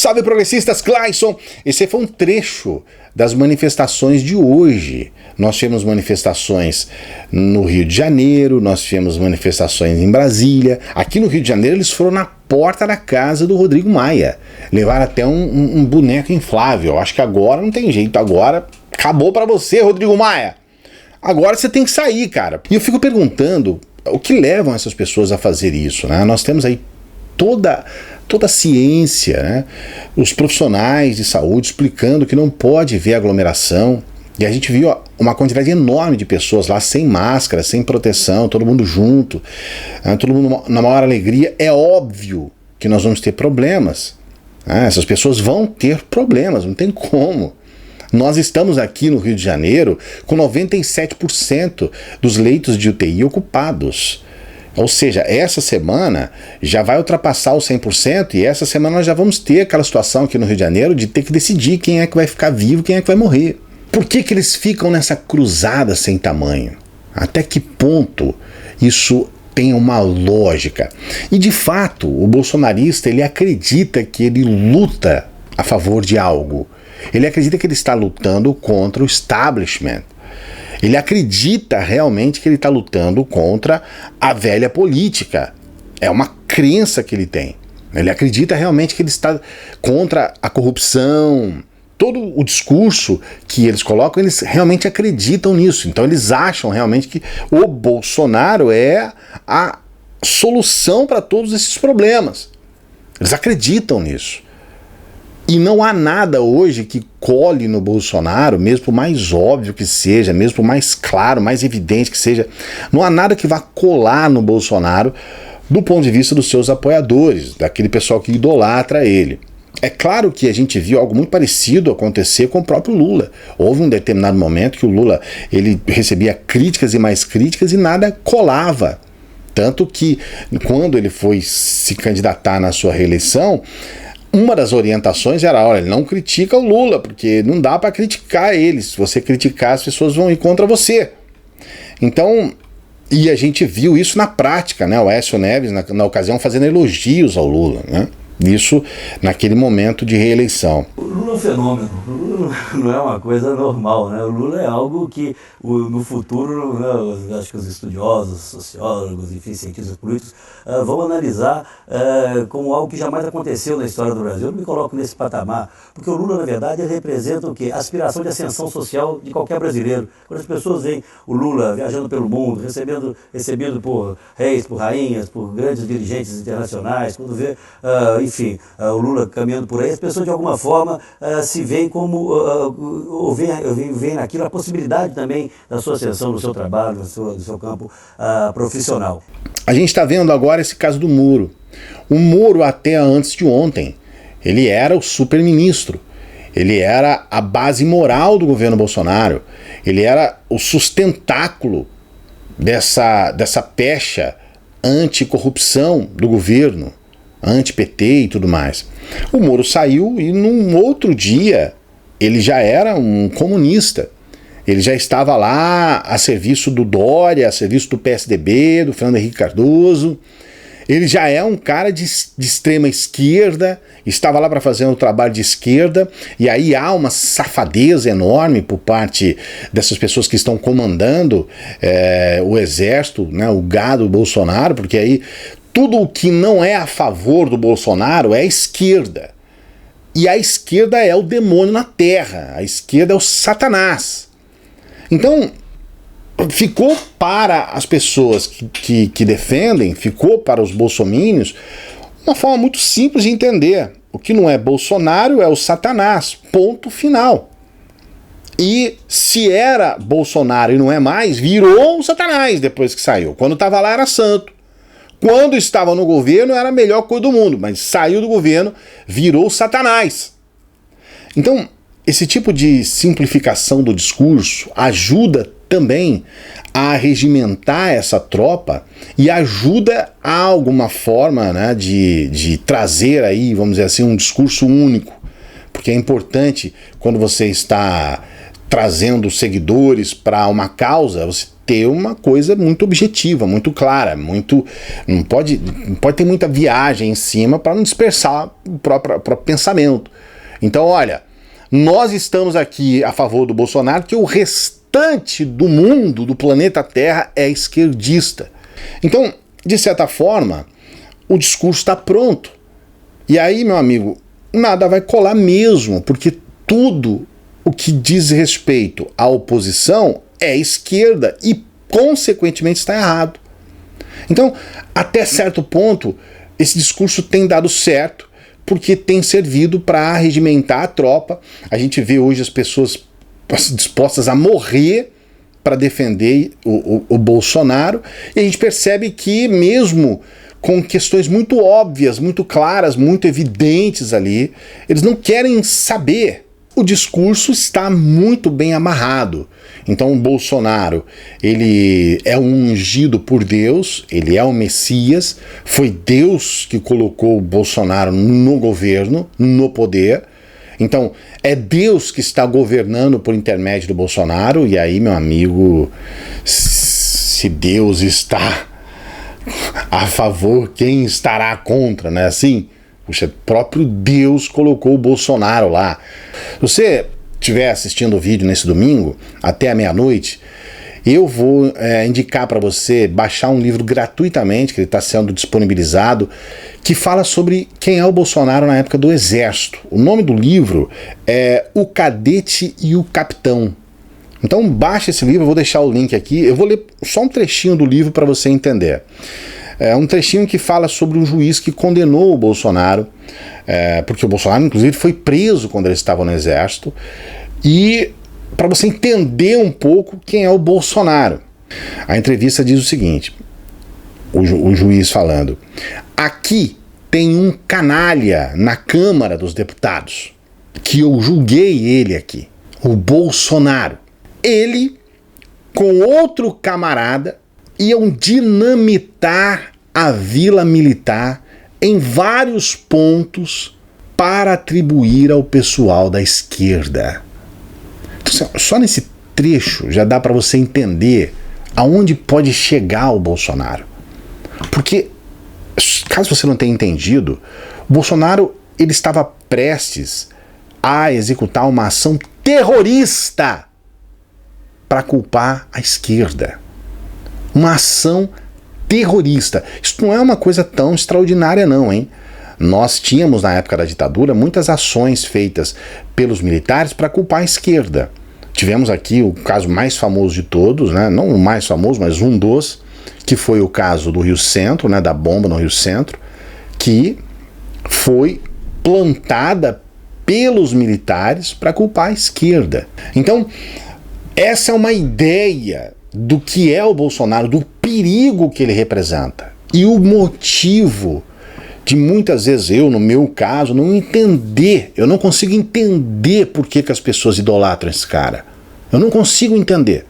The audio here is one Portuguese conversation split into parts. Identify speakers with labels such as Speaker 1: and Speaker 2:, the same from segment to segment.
Speaker 1: Salve progressistas, Clayson! Esse foi um trecho das manifestações de hoje. Nós tivemos manifestações no Rio de Janeiro, nós tivemos manifestações em Brasília. Aqui no Rio de Janeiro eles foram na porta da casa do Rodrigo Maia. Levaram até um boneco inflável. Acho que agora não tem jeito, agora acabou pra você, Rodrigo Maia. Agora você tem que sair, cara. E eu fico perguntando o que levam essas pessoas a fazer isso, né? Nós temos aí toda a ciência, né? Os profissionais de saúde explicando que não pode haver aglomeração. E a gente viu uma quantidade enorme de pessoas lá sem máscara, sem proteção, todo mundo junto, todo mundo na maior alegria. É óbvio que nós vamos ter problemas. Essas pessoas vão ter problemas, não tem como. Nós estamos aqui no Rio de Janeiro com 97% dos leitos de UTI ocupados. Ou seja, essa semana já vai ultrapassar os 100% e essa semana nós já vamos ter aquela situação aqui no Rio de Janeiro de ter que decidir quem é que vai ficar vivo, quem é que vai morrer. Por que eles ficam nessa cruzada sem tamanho? Até que ponto isso tem uma lógica? E de fato, o bolsonarista ele acredita que ele luta a favor de algo. Ele acredita que ele está lutando contra o establishment. Ele acredita realmente que ele está lutando contra a velha política. É uma crença que ele tem. Ele acredita realmente que ele está contra a corrupção. Todo o discurso que eles colocam, eles realmente acreditam nisso. Então eles acham realmente que o Bolsonaro é a solução para todos esses problemas. Eles acreditam nisso. E não há nada hoje que cole no Bolsonaro, mesmo por mais óbvio que seja, mesmo por mais claro, mais evidente que seja, não há nada que vá colar no Bolsonaro do ponto de vista dos seus apoiadores, daquele pessoal que idolatra ele. É claro que a gente viu algo muito parecido acontecer com o próprio Lula. Houve um determinado momento que o Lula ele recebia críticas e mais críticas e nada colava. Tanto que quando ele foi se candidatar na sua reeleição, uma das orientações era, olha, não critica o Lula, porque não dá para criticar ele. Se você criticar, as pessoas vão ir contra você. Então, e a gente viu isso na prática, né? O Aécio Neves, na ocasião, fazendo elogios ao Lula, né? Isso naquele momento de reeleição.
Speaker 2: O Lula é um fenômeno, o Lula não é uma coisa normal, né? O Lula é algo que no futuro, né, acho que os estudiosos, sociólogos, enfim, cientistas políticos vão analisar como algo que jamais aconteceu na história do Brasil. Eu não me coloco nesse patamar, porque o Lula, na verdade, ele representa o quê? A aspiração de ascensão social de qualquer brasileiro. Quando as pessoas veem o Lula viajando pelo mundo, recebido por reis, por rainhas, por grandes dirigentes internacionais, quando vê enfim, o Lula caminhando por aí, as pessoas de alguma forma se veem como, ou veem naquilo a possibilidade também da sua ascensão, do seu trabalho, do seu campo profissional.
Speaker 1: A gente está vendo agora esse caso do Moro. O Moro até antes de ontem, ele era o super-ministro, ele era a base moral do governo Bolsonaro, ele era o sustentáculo dessa pecha anticorrupção do governo, anti-PT e tudo mais. O Moro saiu e num outro dia ele já era um comunista. Ele já estava lá a serviço do Dória, a serviço do PSDB, do Fernando Henrique Cardoso. Ele já é um cara de extrema esquerda, estava lá para fazer um trabalho de esquerda, e aí há uma safadeza enorme por parte dessas pessoas que estão comandando o exército, né, o gado do Bolsonaro, porque aí tudo o que não é a favor do Bolsonaro é a esquerda. E a esquerda é o demônio na terra. A esquerda é o Satanás. Então, ficou para as pessoas que defendem, ficou para os bolsomínios, uma forma muito simples de entender. O que não é Bolsonaro é o Satanás. Ponto final. E se era Bolsonaro e não é mais, virou o Satanás depois que saiu. Quando estava lá era santo. Quando estava no governo era a melhor coisa do mundo, mas saiu do governo, virou Satanás. Então, esse tipo de simplificação do discurso ajuda também a regimentar essa tropa e ajuda a alguma forma, né, de trazer aí, vamos dizer assim, um discurso único. Porque é importante, quando você está trazendo seguidores para uma causa, você ter uma coisa muito objetiva, muito clara, não pode ter muita viagem em cima para não dispersar o próprio pensamento. Então, olha, nós estamos aqui a favor do Bolsonaro, que o restante do mundo, do planeta Terra, é esquerdista. Então, de certa forma, o discurso está pronto. E aí, meu amigo, nada vai colar mesmo, porque tudo o que diz respeito à oposição é esquerda e, consequentemente, está errado. Então, até certo ponto, esse discurso tem dado certo, porque tem servido para regimentar a tropa. A gente vê hoje as pessoas dispostas a morrer para defender o Bolsonaro, e a gente percebe que mesmo com questões muito óbvias, muito claras, muito evidentes ali, eles não querem saber. O discurso está muito bem amarrado. Então o Bolsonaro, ele é um ungido por Deus, ele é o Messias, foi Deus que colocou o Bolsonaro no governo, no poder. Então é Deus que está governando por intermédio do Bolsonaro, e aí, meu amigo, se Deus está a favor, quem estará contra, né? Assim, puxa, próprio Deus colocou o Bolsonaro lá. Se você estiver assistindo o vídeo nesse domingo, até a meia-noite, eu vou indicar para você baixar um livro gratuitamente, que ele está sendo disponibilizado, que fala sobre quem é o Bolsonaro na época do Exército. O nome do livro é O Cadete e o Capitão. Então baixa esse livro, eu vou deixar o link aqui, eu vou ler só um trechinho do livro para você entender. É um trechinho que fala sobre um juiz que condenou o Bolsonaro, porque o Bolsonaro inclusive foi preso quando ele estava no Exército, e para você entender um pouco quem é o Bolsonaro. A entrevista diz o seguinte, o juiz falando: aqui tem um canalha na Câmara dos Deputados, que eu julguei ele aqui, o Bolsonaro. Ele, com outro camarada, iam dinamitar a Vila Militar em vários pontos para atribuir ao pessoal da esquerda. Então, só nesse trecho já dá para você entender aonde pode chegar o Bolsonaro. Porque, caso você não tenha entendido, o Bolsonaro ele estava prestes a executar uma ação terrorista para culpar a esquerda. Uma ação terrorista. Isso não é uma coisa tão extraordinária não, hein? Nós tínhamos na época da ditadura muitas ações feitas pelos militares para culpar a esquerda. Tivemos aqui o caso mais famoso de todos, né? Não o mais famoso, mas um dos, que foi o caso do Rio Centro, né? Da bomba no Rio Centro, que foi plantada pelos militares para culpar a esquerda. Então, essa é uma ideia do que é o Bolsonaro, do perigo que ele representa. E o motivo de muitas vezes eu, no meu caso, não entender, eu não consigo entender por que as pessoas idolatram esse cara. Eu não consigo entender.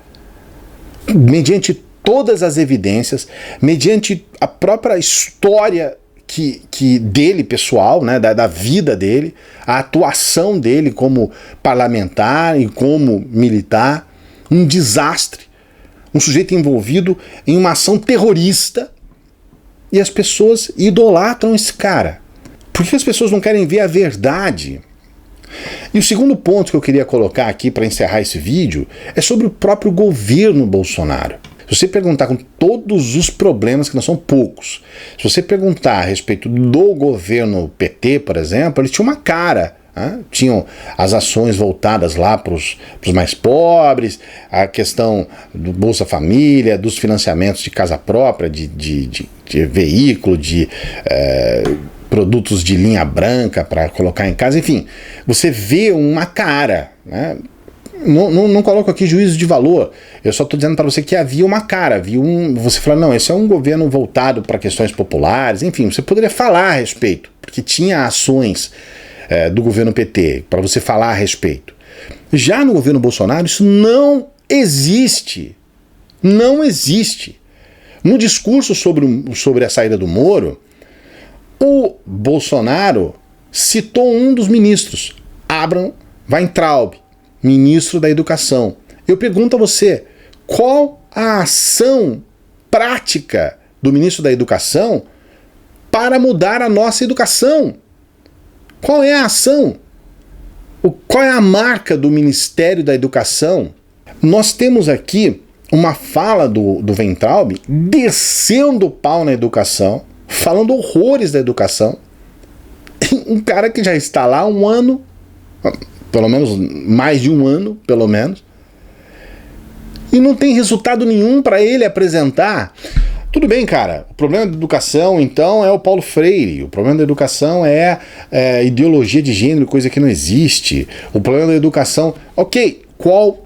Speaker 1: Mediante todas as evidências, mediante a própria história que dele, pessoal, né, da vida dele, a atuação dele como parlamentar e como militar, um desastre, um sujeito envolvido em uma ação terrorista, e as pessoas idolatram esse cara. Por que as pessoas não querem ver a verdade? E o segundo ponto que eu queria colocar aqui para encerrar esse vídeo é sobre o próprio governo Bolsonaro. Se você perguntar, com todos os problemas, que não são poucos, se você perguntar a respeito do governo PT, por exemplo, ele tinha uma cara. Tinham as ações voltadas lá para os mais pobres, a questão do Bolsa Família, dos financiamentos de casa própria, de veículo, de produtos de linha branca para colocar em casa, enfim, você vê uma cara, né? Não coloco aqui juízo de valor, eu só estou dizendo para você que havia uma cara, você fala, não, esse é um governo voltado para questões populares, enfim, você poderia falar a respeito, porque tinha ações do governo PT, para você falar a respeito. Já no governo Bolsonaro, isso não existe. Não existe. No discurso sobre a saída do Moro, o Bolsonaro citou um dos ministros, Abraham Weintraub, ministro da Educação. Eu pergunto a você, qual a ação prática do ministro da Educação para mudar a nossa educação? Qual é a ação? Qual é a marca do Ministério da Educação? Nós temos aqui uma fala do Weintraub descendo o pau na educação, falando horrores da educação. Um cara que já está lá há um ano, pelo menos mais de um ano, pelo menos, e não tem resultado nenhum para ele apresentar. Tudo bem, cara, o problema da educação, então, é o Paulo Freire. O problema da educação é ideologia de gênero, coisa que não existe. O problema da educação... Ok, qual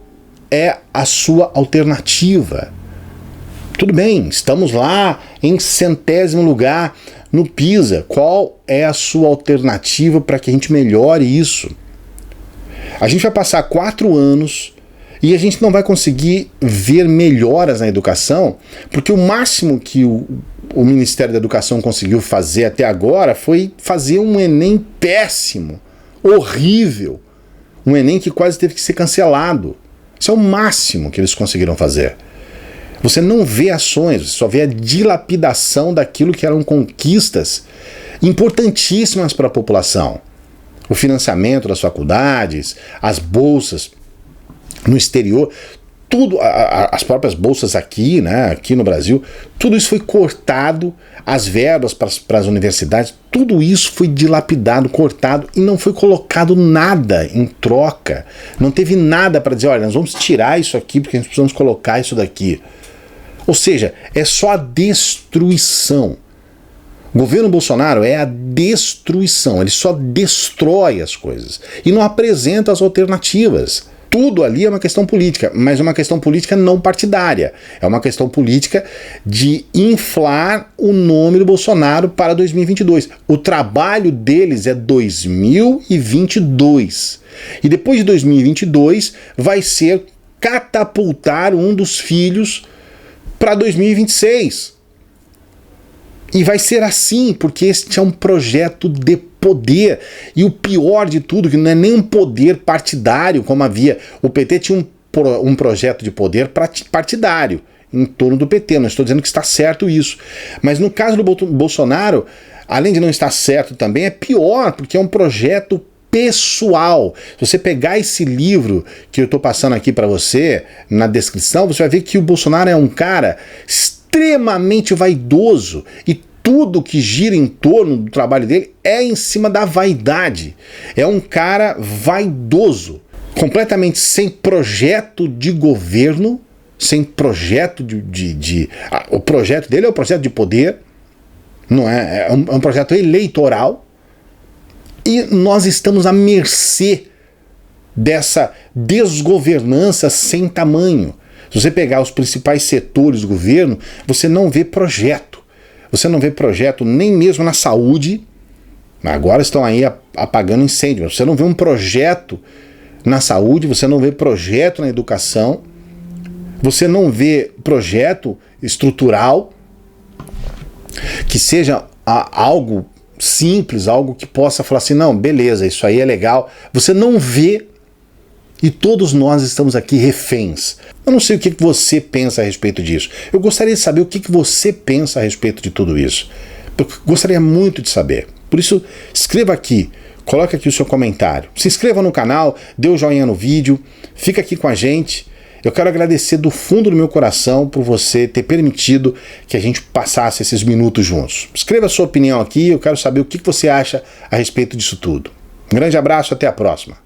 Speaker 1: é a sua alternativa? Tudo bem, estamos lá em 100º lugar no PISA. Qual é a sua alternativa para que a gente melhore isso? A gente vai passar 4 anos... e a gente não vai conseguir ver melhoras na educação, porque o máximo que o Ministério da Educação conseguiu fazer até agora foi fazer um Enem péssimo, horrível. Um Enem que quase teve que ser cancelado. Isso é o máximo que eles conseguiram fazer. Você não vê ações, você só vê a dilapidação daquilo que eram conquistas importantíssimas para a população. O financiamento das faculdades, as bolsas no exterior, tudo, as próprias bolsas aqui, né, aqui no Brasil, tudo isso foi cortado, as verbas para as universidades, tudo isso foi dilapidado, cortado, e não foi colocado nada em troca. Não teve nada para dizer, olha, nós vamos tirar isso aqui porque nós precisamos colocar isso daqui. Ou seja, é só a destruição. O governo Bolsonaro é a destruição, ele só destrói as coisas e não apresenta as alternativas. Tudo ali é uma questão política, mas é uma questão política não partidária. É uma questão política de inflar o nome do Bolsonaro para 2022. O trabalho deles é 2022. E depois de 2022 vai ser catapultar um dos filhos para 2026. E vai ser assim, porque este é um projeto de poder. E o pior de tudo, que não é nem um poder partidário, como havia. O PT tinha um projeto de poder partidário em torno do PT. Não estou dizendo que está certo isso. Mas no caso do Bolsonaro, além de não estar certo também, é pior, porque é um projeto pessoal. Se você pegar esse livro que eu estou passando aqui para você, na descrição, você vai ver que o Bolsonaro é um cara extremamente vaidoso e tudo que gira em torno do trabalho dele é em cima da vaidade. É um cara vaidoso, completamente sem projeto de governo, sem projeto o projeto dele é o projeto de poder, não é? É um projeto eleitoral, e nós estamos à mercê dessa desgovernança sem tamanho. Se você pegar os principais setores do governo, você não vê projeto. Você não vê projeto nem mesmo na saúde. Agora estão aí apagando incêndio. Você não vê um projeto na saúde, você não vê projeto na educação, você não vê projeto estrutural que seja algo simples, algo que possa falar assim, não, beleza, isso aí é legal. Você não vê. E todos nós estamos aqui reféns. Eu não sei o que você pensa a respeito disso. Eu gostaria de saber o que você pensa a respeito de tudo isso. Eu gostaria muito de saber. Por isso, escreva aqui, coloque aqui o seu comentário. Se inscreva no canal, dê o joinha no vídeo, fica aqui com a gente. Eu quero agradecer do fundo do meu coração por você ter permitido que a gente passasse esses minutos juntos. Escreva a sua opinião aqui, eu quero saber o que você acha a respeito disso tudo. Um grande abraço, até a próxima.